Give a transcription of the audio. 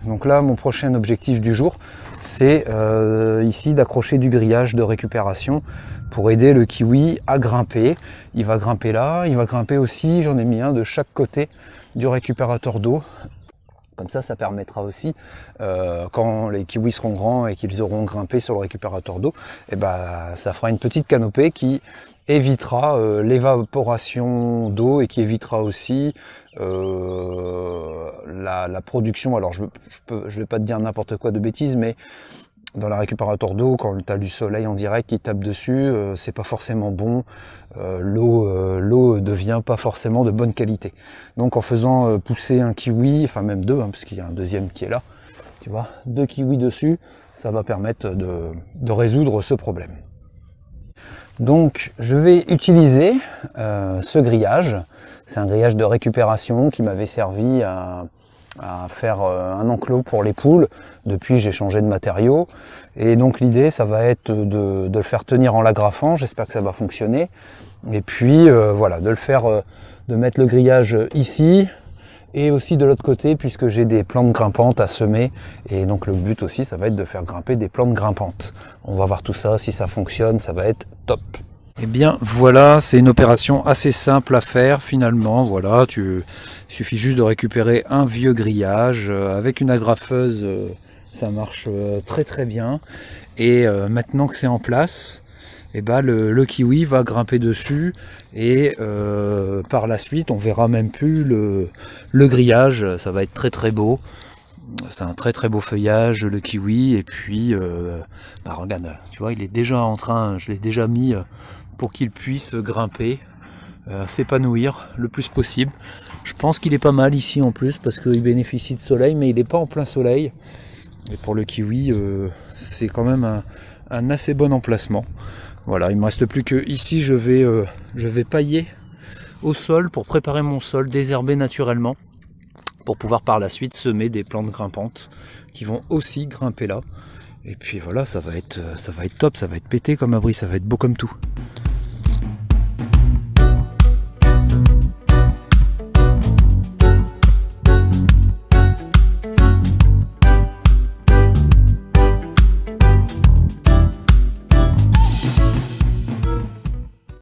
Donc là, mon prochain objectif du jour, c'est ici d'accrocher du grillage de récupération pour aider le kiwi à grimper. Il va grimper là, il va grimper aussi, j'en ai mis un de chaque côté du récupérateur d'eau. Comme ça permettra aussi, quand les kiwis seront grands et qu'ils auront grimpé sur le récupérateur d'eau, et ça fera une petite canopée qui évitera l'évaporation d'eau et qui évitera aussi la production. Alors je vais pas te dire n'importe quoi de bêtises, mais dans le récupérateur d'eau, quand tu as du soleil en direct qui tape dessus, c'est pas forcément bon. L'eau devient pas forcément de bonne qualité. Donc en faisant pousser un kiwi, enfin même deux, parce qu'il y a un deuxième qui est là, tu vois, 2 kiwis dessus, ça va permettre de résoudre ce problème. Donc je vais utiliser ce grillage. C'est un grillage de récupération qui m'avait servi à faire un enclos pour les poules. Depuis, j'ai changé de matériaux. Et donc l'idée, ça va être de le faire tenir en l'agrafant. J'espère que ça va fonctionner. Et puis voilà, de mettre le grillage ici et aussi de l'autre côté, puisque j'ai des plantes grimpantes à semer. Et donc le but aussi, ça va être de faire grimper des plantes grimpantes. On va voir tout ça, si ça fonctionne, ça va être top. Eh bien voilà, c'est une opération assez simple à faire finalement. Voilà, il suffit juste de récupérer un vieux grillage avec une agrafeuse, ça marche très très bien. Et maintenant que c'est en place, le kiwi va grimper dessus et par la suite on verra même plus le grillage. Ça va être très très beau. C'est un très très beau feuillage, le kiwi. Et puis regarde, tu vois, il est déjà en train, je l'ai déjà mis pour qu'il puisse grimper, s'épanouir le plus possible. Je pense qu'il est pas mal ici en plus parce qu'il bénéficie de soleil, mais il n'est pas en plein soleil. Et pour le kiwi, c'est quand même un assez bon emplacement. Voilà, il me reste plus que ici, je vais pailler au sol pour préparer mon sol, désherber naturellement, pour pouvoir par la suite semer des plantes grimpantes qui vont aussi grimper là. Et puis voilà, ça va être top, ça va être pété comme abri, ça va être beau comme tout.